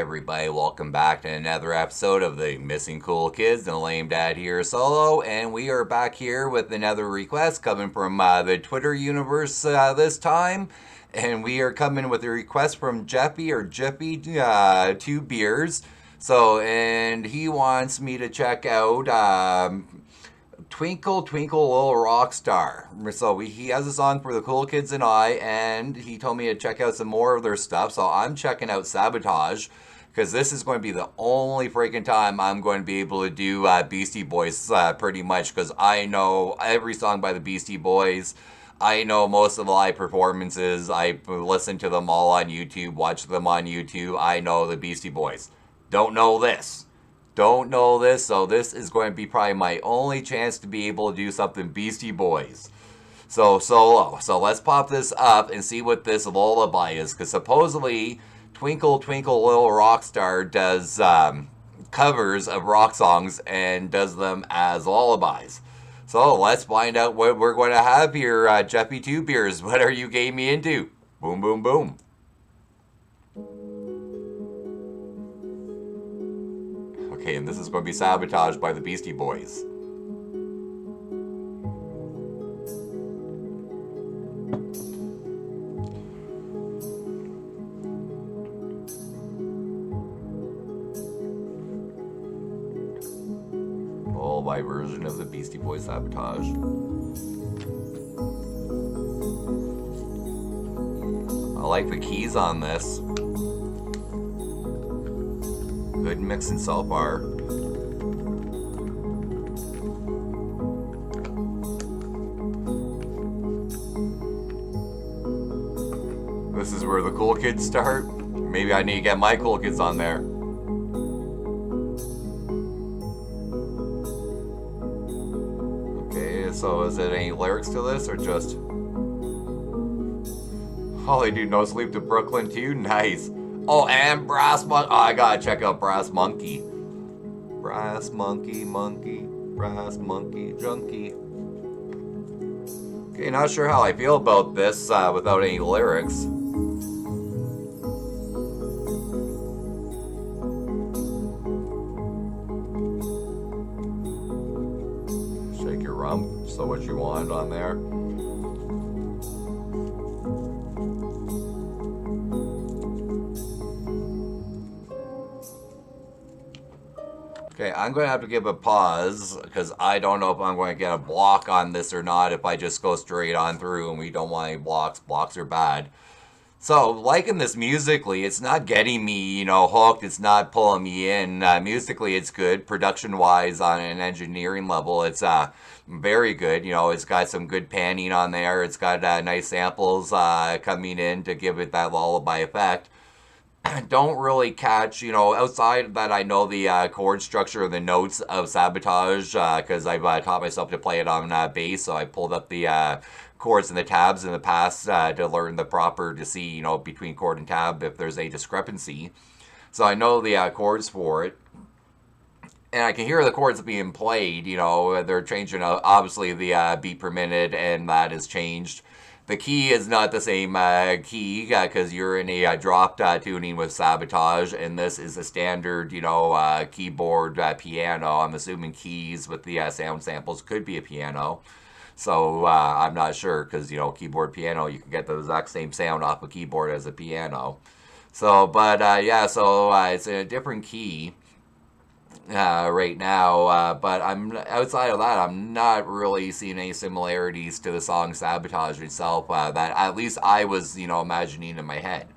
everybody, welcome back to another episode of the Missing Cool Kids and Lame Dad here solo, and we are back here with another request coming from the Twitter universe this time, and we are coming with a request from Jeffy or Jiffy, 2 beers. So, and he wants me to check out Twinkle Twinkle Little Rock Star. So he has a song for the cool kids and I, and he told me to check out some more of their stuff. So I'm checking out Sabotage, because this is going to be the only freaking time I'm going to be able to do Beastie Boys pretty much, because I know every song by the Beastie Boys. I know most of the live performances. I listen to them all on YouTube, watch them on YouTube. I know the Beastie Boys. Don't know this. So this is going to be probably my only chance to be able to do something Beastie Boys. So solo. So let's pop this up and see what this lullaby is, because supposedly Twinkle Twinkle Little Rockstar does covers of rock songs and does them as lullabies. So let's find out what we're going to have here, Jeffy 2 Beers. What are you getting me into? Boom, boom, boom. Okay, and this is going to be Sabotage by the Beastie Boys. Lullaby version of the Beastie Boys Sabotage. I like the keys on this. Good mixing so far. This is where the cool kids start. Maybe I need to get my cool kids on there. Okay, so is it any lyrics to this or just... Oh, they do No Sleep to Brooklyn too? Nice. Oh, and Brass Monkey. Oh, I gotta check out Brass Monkey. Brass Monkey, Brass Monkey, Junkie. Okay, not sure how I feel about this without any lyrics. Shake your rump. So what you want on there? Okay, I'm going to have to give a pause because I don't know if I'm going to get a block on this or not if I just go straight on through, and we don't want any blocks. Blocks are bad. So, liking this musically, it's not getting me, hooked. It's not pulling me in. Musically, it's good. Production-wise, on an engineering level, it's very good. It's got some good panning on there. It's got nice samples coming in to give it that lullaby effect. Don't really catch, outside of that, I know the chord structure of the notes of Sabotage because I've taught myself to play it on bass, so I pulled up the chords and the tabs in the past to learn the proper, to see, between chord and tab if there's a discrepancy. So I know the chords for it. And I can hear the chords being played, they're changing, obviously, the beat per minute, and that has changed. The key is not the same key because you're in a drop tuning with Sabotage, and this is a standard, keyboard piano. I'm assuming keys with the sound samples could be a piano. So I'm not sure because, keyboard piano, you can get the exact same sound off a keyboard as a piano. So, but yeah, so it's in a different key. Right now, but I'm outside of that, I'm not really seeing any similarities to the song Sabotage itself that at least I was, imagining in my head.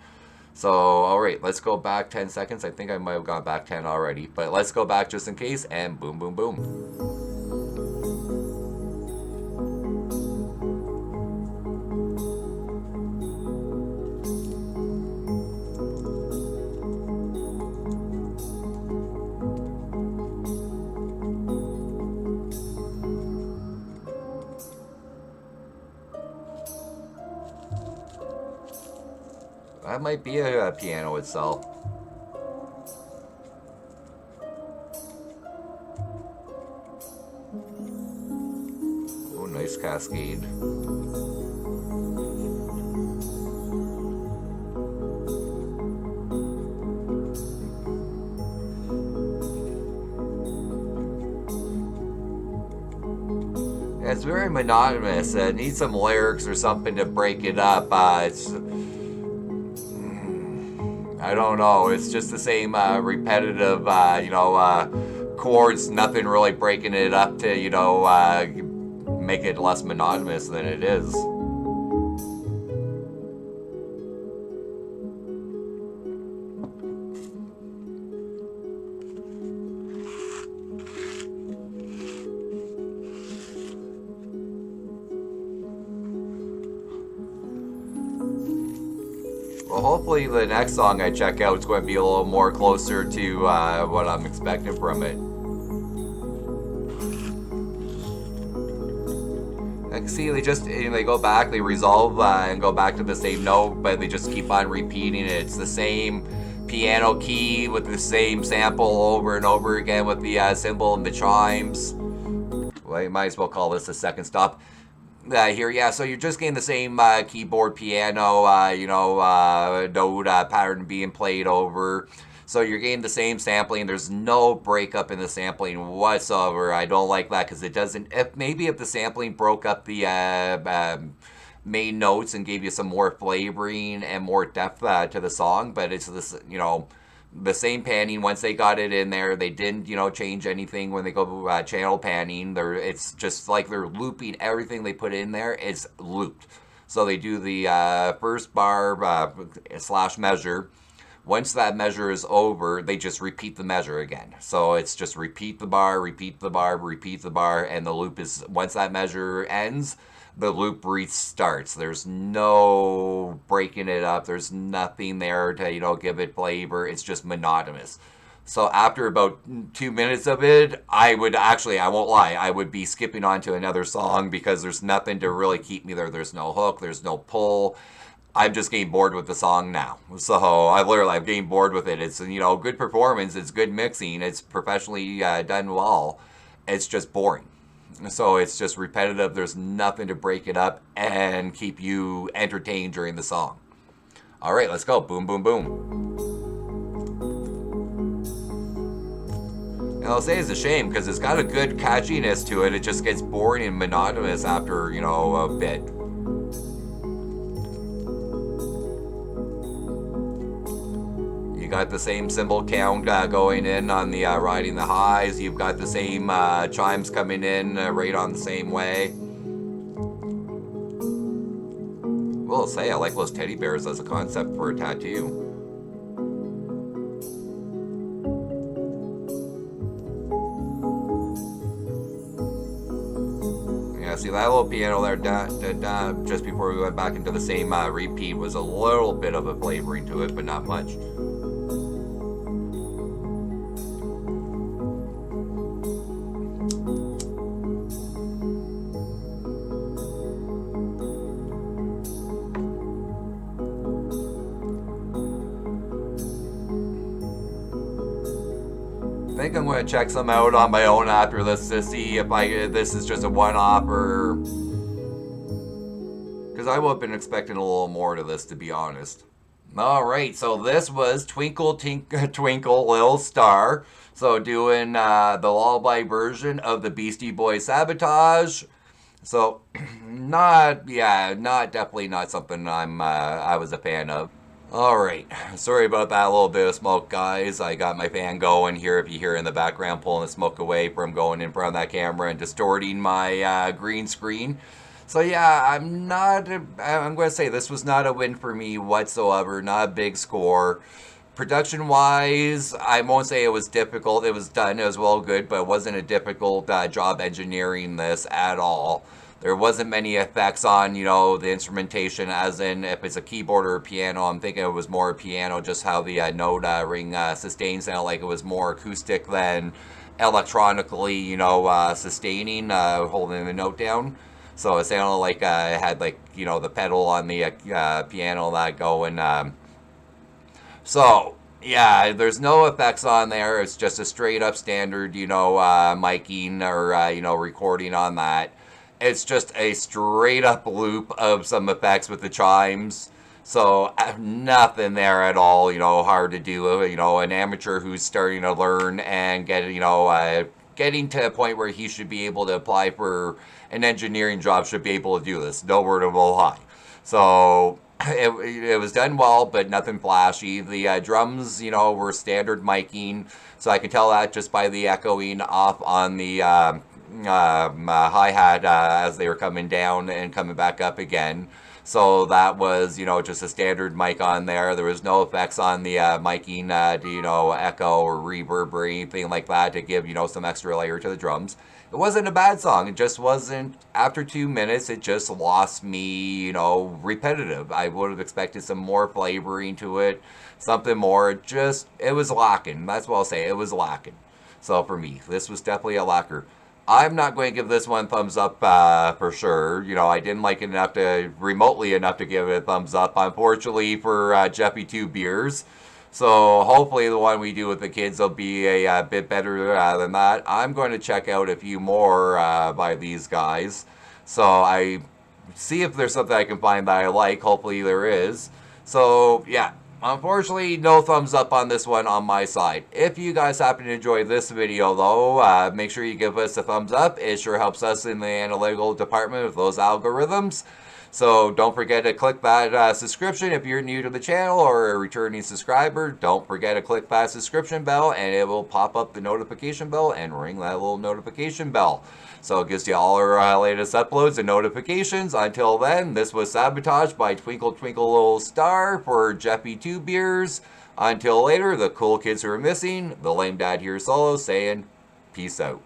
So, alright, let's go back 10 seconds. I think I might have gone back 10 already, but let's go back just in case, and boom, boom, boom. That might be a piano itself. Oh, nice cascade. It's very monotonous. It needs some lyrics or something to break it up. I don't know. It's just the same repetitive, chords. Nothing really breaking it up to, make it less monotonous than it is. Well, hopefully the next song I check out is going to be a little more closer to what I'm expecting from it. I can see they go back, they resolve and go back to the same note, but they just keep on repeating it. It's the same piano key with the same sample over and over again with the cymbal and the chimes. Well, you might as well call this a second stop. Here, yeah, so you're just getting the same keyboard, piano, note pattern being played over. So you're getting the same sampling. There's no breakup in the sampling whatsoever. I don't like that because it doesn't. If the sampling broke up the main notes and gave you some more flavoring and more depth to the song, but it's this, the same panning. Once they got it in there, they didn't, change anything when they go channel panning. It's just like they're looping everything they put in there. It's looped. So they do the first bar slash measure. Once that measure is over, they just repeat the measure again. So it's just repeat the bar, repeat the bar, repeat the bar, and the loop is, once that measure ends, the loop restarts. There's no breaking it up. There's nothing there to, give it flavor. It's just monotonous. So after about 2 minutes of it, I won't lie, I would be skipping on to another song because there's nothing to really keep me there. There's no hook. There's no pull. I'm just getting bored with the song now. So I'm getting bored with it. It's, good performance. It's good mixing. It's professionally done well. It's just boring. So it's just repetitive. There's nothing to break it up and keep you entertained during the song. All right, let's go. Boom, boom, boom. And I'll say it's a shame because it's got a good catchiness to it. It just gets boring and monotonous after, a bit. You got the same cymbal count going in on the riding the highs. You've got the same chimes coming in right on the same way. Well, I'll say I like those teddy bears as a concept for a tattoo. Yeah, see that little piano there, just before we went back into the same repeat, was a little bit of a flavoring to it, but not much. I think I'm going to check some out on my own after this to see if this is just a one-off or... because I would have been expecting a little more to this, to be honest. Alright, so this was Twinkle Twinkle Little Star. So doing the Lullaby version of the Beastie Boys Sabotage. So, definitely not something I was a fan of. Alright, sorry about that little bit of smoke, guys. I got my fan going here, if you hear in the background, pulling the smoke away from going in front of that camera and distorting my green screen. So yeah, I'm going to say this was not a win for me whatsoever, not a big score. Production-wise, I won't say it was difficult. It was done, it was well good, but it wasn't a difficult job engineering this at all. There wasn't many effects on, the instrumentation, as in if it's a keyboard or a piano. I'm thinking it was more a piano, just how the note ring sustain sounded like it was more acoustic than electronically, sustaining, holding the note down. So it sounded like it had, the pedal on the piano that going. So, yeah, there's no effects on there. It's just a straight up standard, miking or, recording on that. It's just a straight up loop of some effects with the chimes. So nothing there at all, hard to do. An amateur who's starting to learn and get, getting to a point where he should be able to apply for an engineering job, should be able to do this. No word of a lie. So it was done well, but nothing flashy. The drums, were standard miking, so I could tell that just by the echoing off on the hi-hat as they were coming down and coming back up again. So that was, just a standard mic on there. There was no effects on the miking to, echo or reverb or anything like that to give, some extra layer to the drums. It wasn't a bad song. It just wasn't, after 2 minutes, it just lost me, repetitive. I would have expected some more flavoring to it, something more. It was lacking. That's what I'll say. It was lacking. So for me, this was definitely a lacker. I'm not going to give this one thumbs up for sure. I didn't like it remotely enough to give it a thumbs up. Unfortunately for Jeffy 2 Beers. So hopefully the one we do with the kids will be a bit better than that. I'm going to check out a few more by these guys. So I see if there's something I can find that I like. Hopefully there is. So yeah. Unfortunately, no thumbs up on this one on my side. If you guys happen to enjoy this video, though, make sure you give us a thumbs up. It sure helps us in the analytical department with those algorithms. So don't forget to click that subscription if you're new to the channel or a returning subscriber. Don't forget to click that subscription bell and it will pop up the notification bell and ring that little notification bell. So it gives you all our latest uploads and notifications. Until then, this was Sabotage by Twinkle Twinkle Little Star for Jeffy 2 Beers. Until later, the cool kids who are missing, the lame dad here solo saying, peace out.